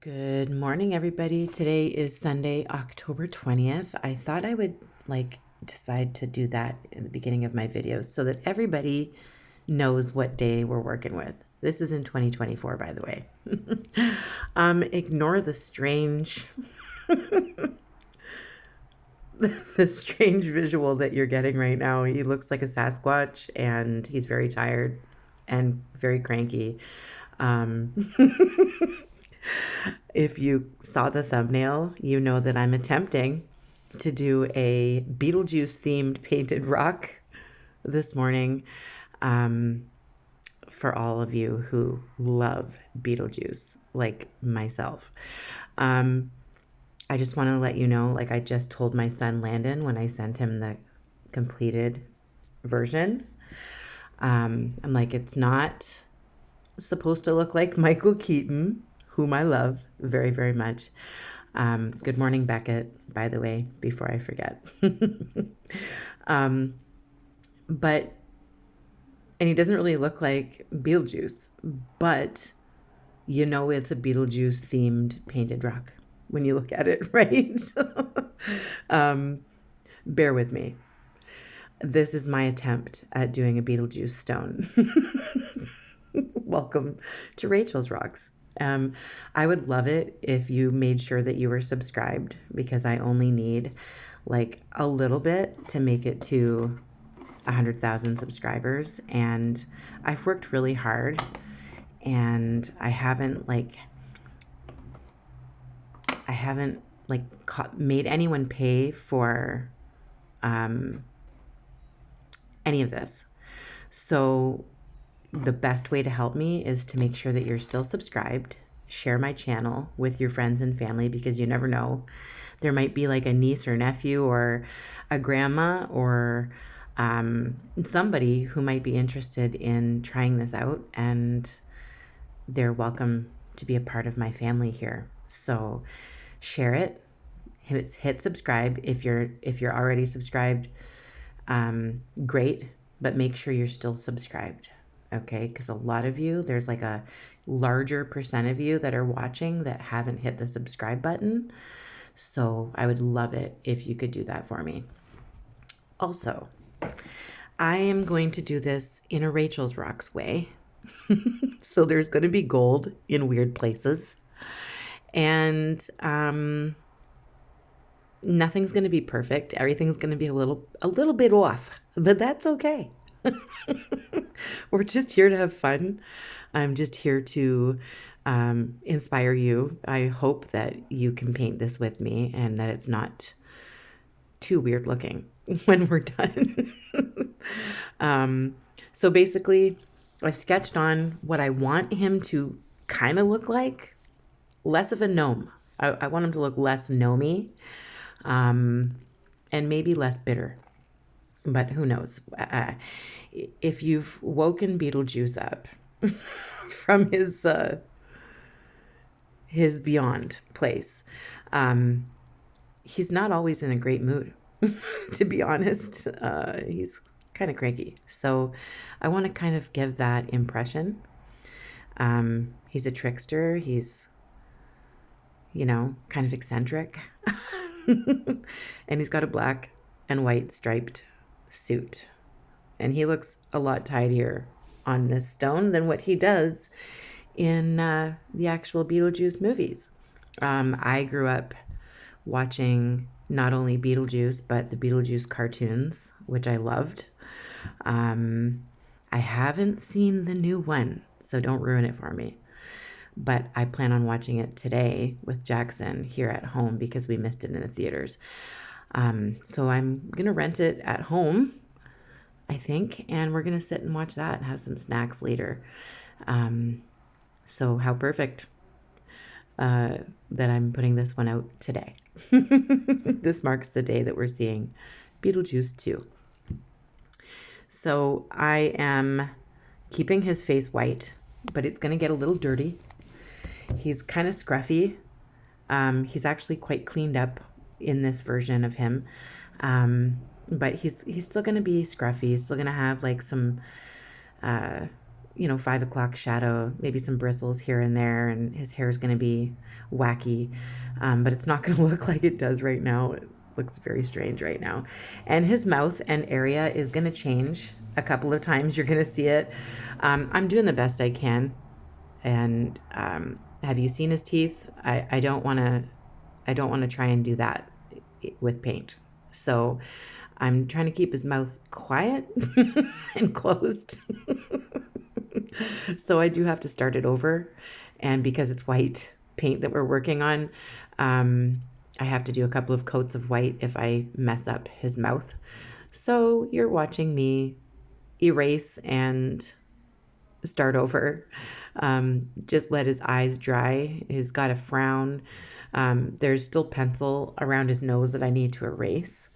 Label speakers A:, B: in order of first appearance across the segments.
A: Good morning, everybody. Today is Sunday, October 20th. I thought I would decide to do that in the beginning of my videos so that everybody knows what day we're working with. This is in 2024, by the way. Ignore the strange the strange visual that you're getting right now. He looks like a Sasquatch and he's very tired and very cranky. Um, If you saw the thumbnail, you know that I'm attempting to do a Beetlejuice themed painted rock this morning for all of you who love Beetlejuice, like myself. I just want to let you know, like I just told my son Landon when I sent him the completed version, I'm like, it's not supposed to look like Michael Keaton, whom I love very, very much. Good morning, Beckett, by the way, before I forget. But, and he doesn't really look like Beetlejuice, but you know it's a Beetlejuice themed painted rock when you look at it, right? Bear with me. This is my attempt at doing a Beetlejuice stone. Welcome to Rachel's Rocks. I would love it if you made sure that you were subscribed because I only need like a little bit to make it to 100,000 subscribers. And I've worked really hard and I haven't made anyone pay for any of this. So the best way to help me is to make sure that you're still subscribed, share my channel with your friends and family because you never know. There might be like a niece or nephew or a grandma or somebody who might be interested in trying this out, and they're welcome to be a part of my family here. So share it, hit subscribe. If you're already subscribed, great, but make sure you're still subscribed. Okay, because a lot of you, there's like a larger percent of you that are watching that haven't hit the subscribe button. So I would love it if you could do that for me. Also, I am going to do this in a Rachel's Rocks way. So there's going to be gold in weird places. And nothing's going to be perfect. Everything's going to be a little bit off, but that's okay. We're just here to have fun. I'm just here to inspire you. I hope that you can paint this with me and that it's not too weird looking when we're done. So basically, I've sketched on what I want him to kind of look like. Less of a gnome. I want him to look less gnomey and maybe less bitter. But who knows? If you've woken Beetlejuice up from his beyond place, he's not always in a great mood, to be honest. He's kind of cranky. So I want to kind of give that impression. He's a trickster. He's, kind of eccentric. And he's got a black and white striped suit. And he looks a lot tidier on this stone than what he does in the actual Beetlejuice movies. I grew up watching not only Beetlejuice, but the Beetlejuice cartoons, which I loved. I haven't seen the new one, so don't ruin it for me. But I plan on watching it today with Jackson here at home because we missed it in the theaters. So I'm going to rent it at home, I think, and we're going to sit and watch that and have some snacks later. So how perfect that I'm putting this one out today. This marks the day that we're seeing Beetlejuice 2. So I am keeping his face white, but it's going to get a little dirty. He's kind of scruffy. He's actually quite cleaned up in this version of him. But he's still going to be scruffy. He's still going to have like some 5 o'clock shadow, maybe some bristles here and there, and his hair is going to be wacky, but it's not going to look like it does right now. It looks very strange right now. And his mouth and area is going to change a couple of times. You're going to see it. I'm doing the best I can. And have you seen his teeth? I don't want to try and do that with paint. So I'm trying to keep his mouth quiet and closed. So I do have to start it over. And because it's white paint that we're working on, I have to do a couple of coats of white if I mess up his mouth. So you're watching me erase and start over. Just let his eyes dry. He's got a frown. There's still pencil around his nose that I need to erase.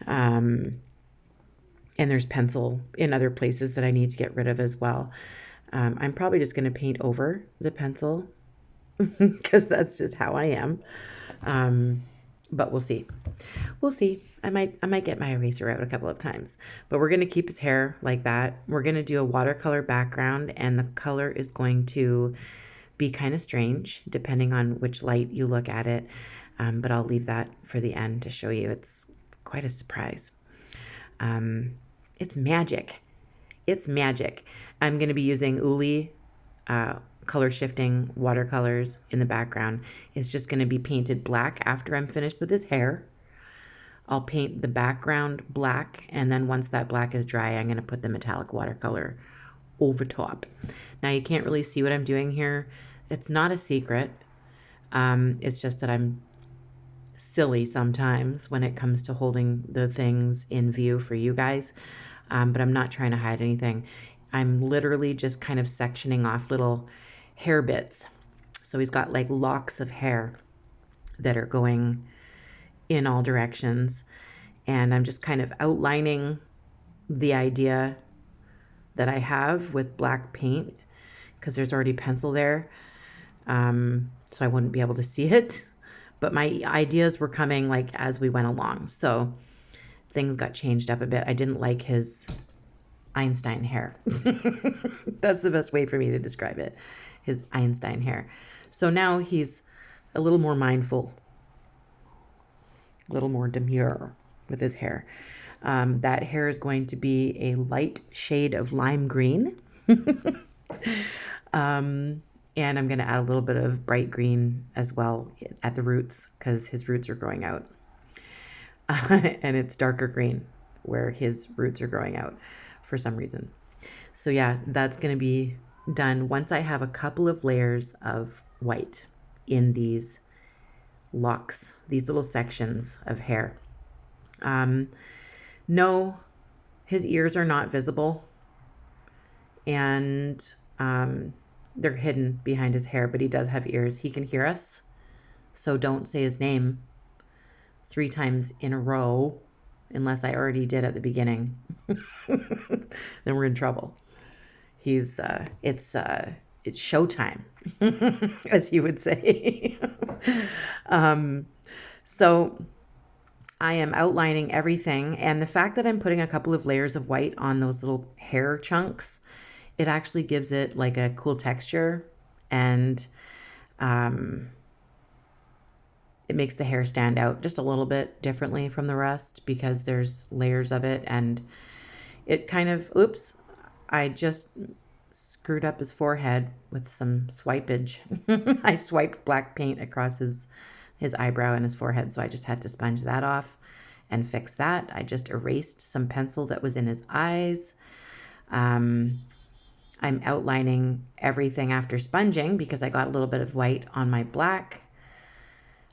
A: And there's pencil in other places that I need to get rid of as well. I'm probably just going to paint over the pencil because that's just how I am. But we'll see. We'll see. I might get my eraser out a couple of times, but we're going to keep his hair like that. We're going to do a watercolor background, and the color is going to be kind of strange depending on which light you look at it. But I'll leave that for the end to show you. It's quite a surprise. It's magic. It's magic. I'm going to be using color shifting watercolors in the background. It's just going to be painted black after I'm finished with his hair. I'll paint the background black, and then once that black is dry, I'm going to put the metallic watercolor over top. Now you can't really see what I'm doing here. It's not a secret. It's just that I'm silly sometimes when it comes to holding the things in view for you guys. But I'm not trying to hide anything. I'm literally just kind of sectioning off little hair bits. So he's got like locks of hair that are going in all directions. And I'm just kind of outlining the idea that I have with black paint because there's already pencil there. So I wouldn't be able to see it. But my ideas were coming like as we went along. So things got changed up a bit. I didn't like his Einstein hair. That's the best way for me to describe it. His Einstein hair. So now he's a little more mindful, a little more demure with his hair. That hair is going to be a light shade of lime green. And I'm going to add a little bit of bright green as well at the roots because his roots are growing out. And it's darker green where his roots are growing out for some reason. So yeah, that's going to be done once I have a couple of layers of white in these locks, these little sections of hair. No, his ears are not visible, and they're hidden behind his hair, but he does have ears. He can hear us, so don't say his name 3 times in a row unless I already did at the beginning. Then we're in trouble. It's showtime, as you would say. So I am outlining everything, and the fact that I'm putting a couple of layers of white on those little hair chunks, it actually gives it like a cool texture, and it makes the hair stand out just a little bit differently from the rest because there's layers of it, and it kind of, oops, I just screwed up his forehead with some swipage. I swiped black paint across his eyebrow and his forehead, so I just had to sponge that off and fix that. I just erased some pencil that was in his eyes. I'm outlining everything after sponging because I got a little bit of white on my black.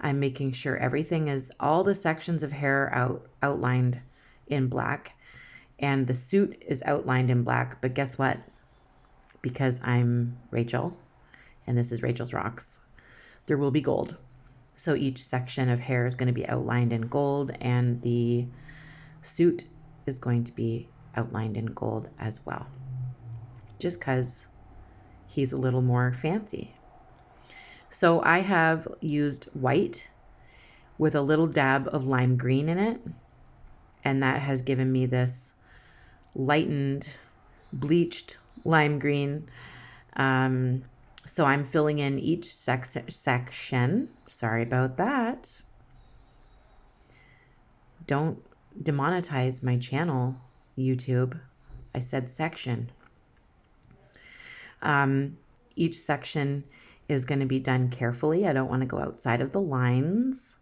A: I'm making sure everything is, all the sections of hair outlined in black, and the suit is outlined in black. But guess what? Because I'm Rachel, and this is Rachel's Rocks, there will be gold. So each section of hair is going to be outlined in gold, and the suit is going to be outlined in gold as well, just because he's a little more fancy. So I have used white with a little dab of lime green in it, and that has given me this lightened, bleached lime green. So I'm filling in each section. Sorry about that. Don't demonetize my channel, YouTube. I said section. Each section is going to be done carefully. I don't want to go outside of the lines,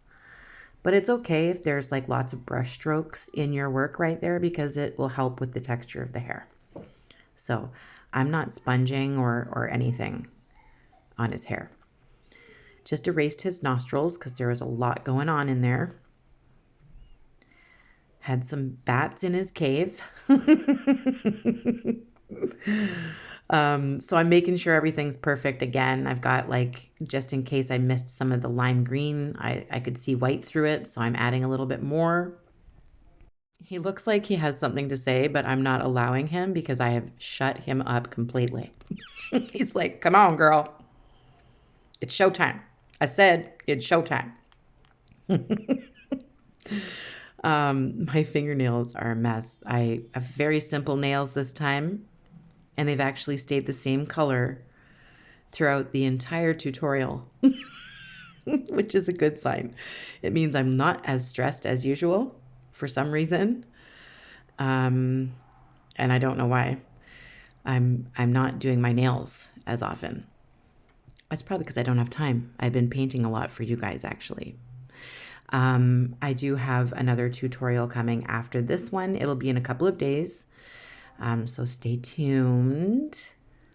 A: but it's okay if there's like lots of brush strokes in your work right there because it will help with the texture of the hair. So I'm not sponging or anything on his hair. Just erased his nostrils because there was a lot going on in there. Had some bats in his cave. So I'm making sure everything's perfect again. I've got like, just in case I missed some of the lime green, I could see white through it. So I'm adding a little bit more. He looks like he has something to say, but I'm not allowing him because I have shut him up completely. He's like, come on, girl. It's showtime. I said it's showtime. My fingernails are a mess. I have very simple nails this time, and they've actually stayed the same color throughout the entire tutorial, which is a good sign. It means I'm not as stressed as usual for some reason. And I don't know why. I'm not doing my nails as often. That's probably because I don't have time. I've been painting a lot for you guys, actually. I do have another tutorial coming after this one. It'll be in a couple of days. So stay tuned.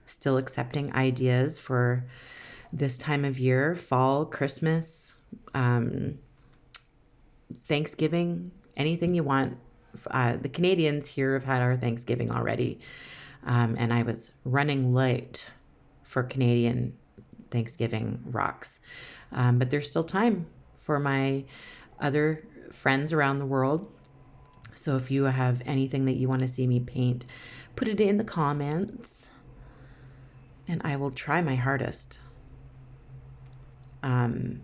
A: Still accepting ideas for this time of year, fall, Christmas, Thanksgiving, anything you want. The Canadians here have had our Thanksgiving already. And I was running late for Canadian Thanksgiving rocks. But there's still time for my other friends around the world. So if you have anything that you want to see me paint, put it in the comments and I will try my hardest. And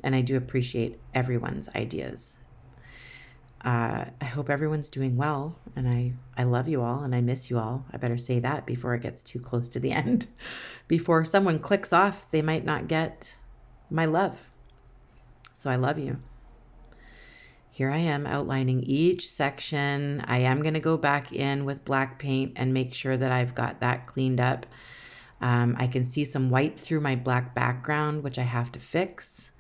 A: I do appreciate everyone's ideas. I hope everyone's doing well, and I love you all and I miss you all. I better say that before it gets too close to the end. Before someone clicks off, they might not get my love. So I love you. Here I am outlining each section. I am going to go back in with black paint and make sure that I've got that cleaned up. I can see some white through my black background, which I have to fix.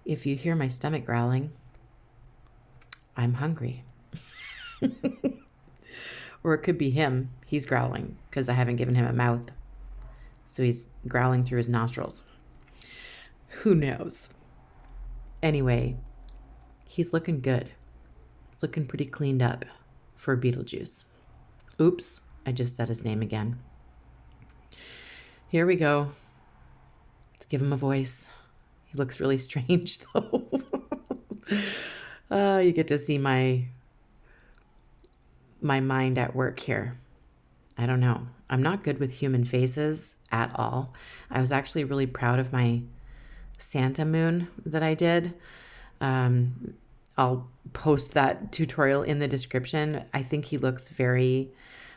A: If you hear my stomach growling, I'm hungry. Or it could be him. He's growling because I haven't given him a mouth. So he's growling through his nostrils. Who knows? Anyway, he's looking good. He's looking pretty cleaned up for Beetlejuice. Oops, I just said his name again. Here we go. Let's give him a voice. He looks really strange though. You get to see my mind at work here. I don't know. I'm not good with human faces at all. I was actually really proud of my Santa moon that I did. I'll post that tutorial in the description. I think he looks very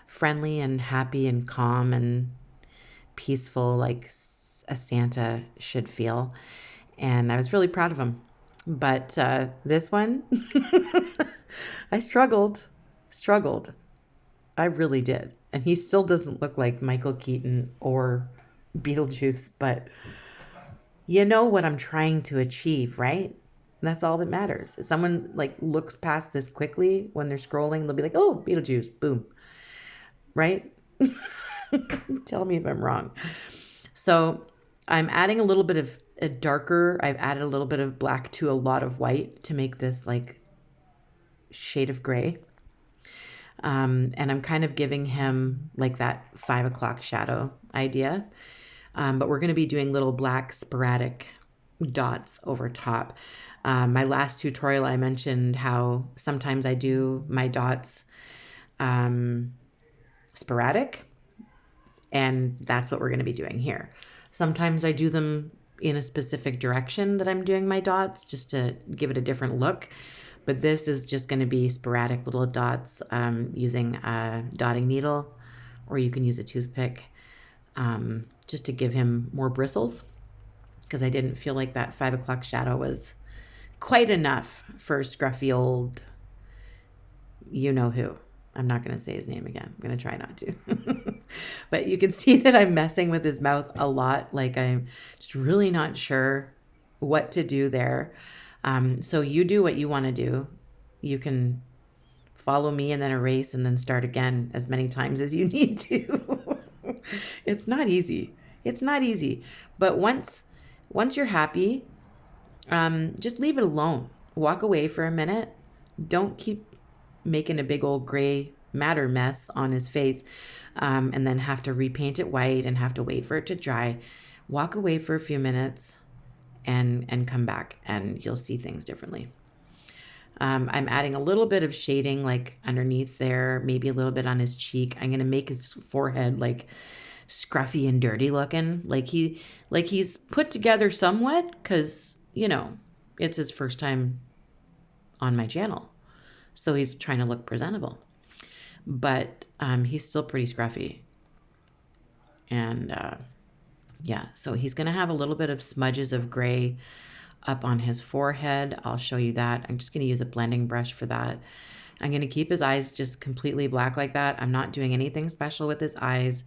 A: friendly and happy and calm and peaceful, like a Santa should feel. And I was really proud of him. But this one, I struggled. I really did. And he still doesn't look like Michael Keaton or Beetlejuice, but you know what I'm trying to achieve, right? That's all that matters. If someone like looks past this quickly when they're scrolling, they'll be like, oh, Beetlejuice, boom. Right? Tell me if I'm wrong. So I'm adding a little bit of a darker, I've added a little bit of black to a lot of white to make this like shade of gray. And I'm kind of giving him like that 5 o'clock shadow idea. But we're going to be doing little black sporadic dots over top. My last tutorial, I mentioned how sometimes I do my dots sporadic, and that's what we're going to be doing here. Sometimes I do them in a specific direction that I'm doing my dots just to give it a different look. But this is just going to be sporadic little dots using a dotting needle or you can use a toothpick just to give him more bristles, because I didn't feel like that 5 o'clock shadow was quite enough for scruffy old you know who. I'm not going to say his name again. I'm going to try not to. But you can see that I'm messing with his mouth a lot. Like I'm just really not sure what to do there. So you do what you want to do. You can follow me and then erase and then start again as many times as you need to. It's not easy. It's not easy. But once you're happy, just leave it alone. Walk away for a minute. Don't keep making a big old gray matter mess on his face, and then have to repaint it white and have to wait for it to dry. Walk away for a few minutes and come back, and you'll see things differently. I'm adding a little bit of shading like underneath there, maybe a little bit on his cheek. I'm going to make his forehead like scruffy and dirty looking, like he's put together somewhat, because, you know, it's his first time on my channel. So he's trying to look presentable, but he's still pretty scruffy. And yeah, so he's going to have a little bit of smudges of gray up on his forehead. I'll show you that. I'm just going to use a blending brush for that. I'm going to keep his eyes just completely black like that. I'm not doing anything special with his eyes.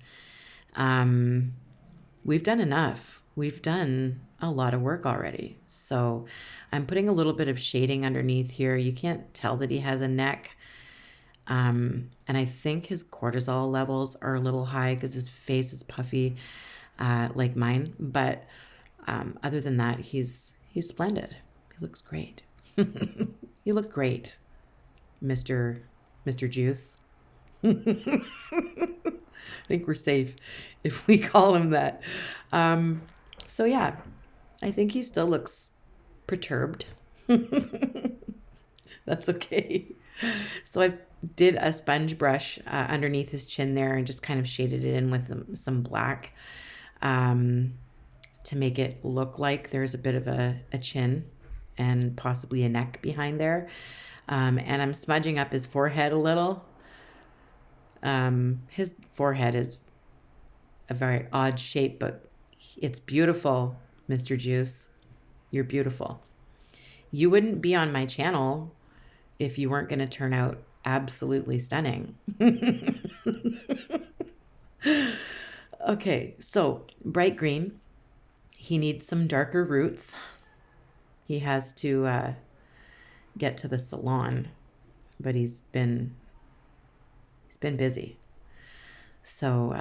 A: We've done enough. We've done a lot of work already. So I'm putting a little bit of shading underneath here. You can't tell that he has a neck. And I think his cortisol levels are a little high because his face is puffy, like mine. But other than that, he's splendid. He looks great. You look great, Mr. Juice. I think we're safe if we call him that. So yeah, I think he still looks perturbed. That's okay. So I did a sponge brush underneath his chin there and just kind of shaded it in with some black to make it look like there's a bit of a chin and possibly a neck behind there. And I'm smudging up his forehead a little. His forehead is a very odd shape, but it's beautiful, Mr. Juice. You're beautiful. You wouldn't be on my channel if you weren't going to turn out absolutely stunning. Okay, so bright green. He needs some darker roots. He has to get to the salon, but he's been busy. So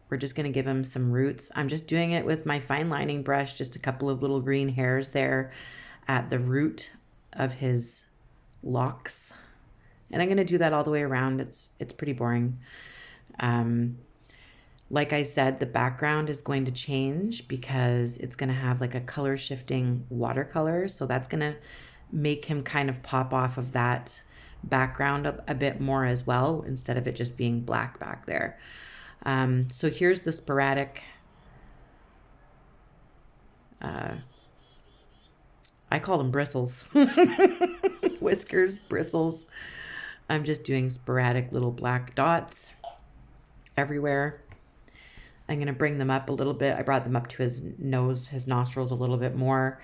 A: we're just going to give him some roots. I'm just doing it with my fine lining brush, just a couple of little green hairs there at the root of his locks. And I'm going to do that all the way around. It's pretty boring. Like I said, the background is going to change because it's going to have like a color shifting watercolor. So that's going to make him kind of pop off of that background a bit more as well, instead of it just being black back there. So here's the sporadic, I call them bristles, whiskers, bristles. I'm just doing sporadic little black dots everywhere. I'm going to bring them up a little bit. I brought them up to his nose, his nostrils a little bit more.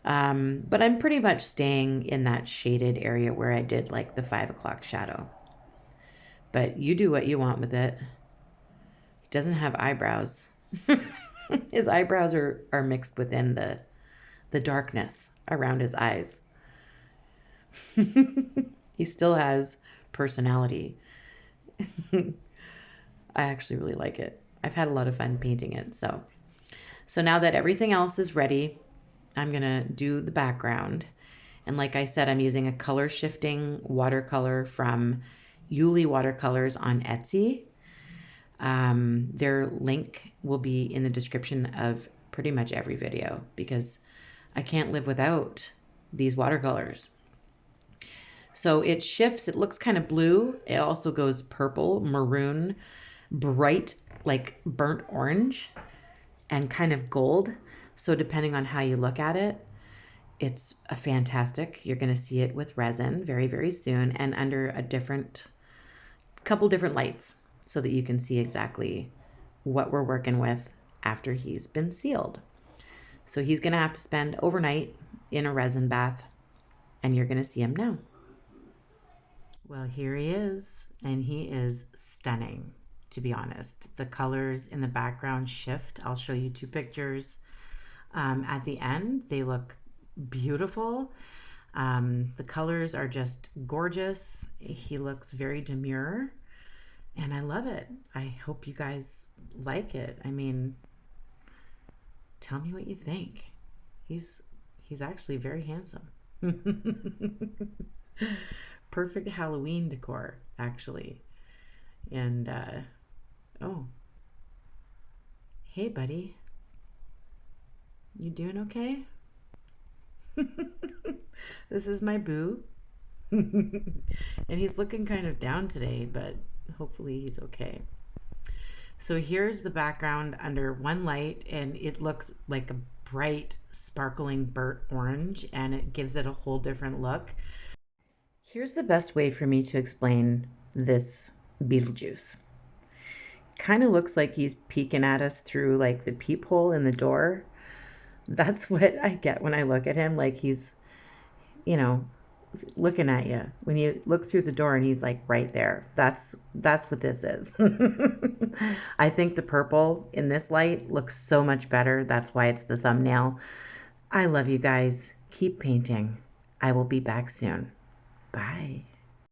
A: But I'm pretty much staying in that shaded area where I did like the 5 o'clock shadow. But you do what you want with it. He doesn't have eyebrows. His eyebrows are mixed within the darkness around his eyes. He still has personality. I actually really like it. I've had a lot of fun painting it. So now that everything else is ready, I'm going to do the background. And like I said, I'm using a color shifting watercolor from Iuilewatercolours on Etsy. Their link will be in the description of pretty much every video because I can't live without these watercolors. So it shifts. It looks kind of blue. It also goes purple, maroon, bright, like burnt orange, and kind of gold. So depending on how you look at it, it's a fantastic. You're going to see it with resin very, very soon and under a couple different lights. so that you can see exactly what we're working with after he's been sealed. So he's gonna have to spend overnight in a resin bath, and you're gonna see him now. Well, here he is, and he is stunning, to be honest. The colors in the background shift. I'll show you 2 pictures at the end. They look beautiful. The colors are just gorgeous. He looks very demure, and I love it. I hope you guys like it. I mean, tell me what you think. He's actually very handsome. Perfect Halloween decor, actually. And oh, hey buddy, you doing okay? This is my boo. And he's looking kind of down today, but hopefully he's okay. So here's the background under one light, and it looks like a bright, sparkling burnt orange, and it gives it a whole different look. Here's the best way for me to explain this Beetlejuice. Kind of looks like he's peeking at us through like the peephole in the door. That's what I get when I look at him. Like he's, you know, looking at you when you look through the door, and he's like right there. That's what this is. I think the purple in this light looks so much better. That's why it's the thumbnail. I love you guys. Keep painting. I will be back soon. Bye.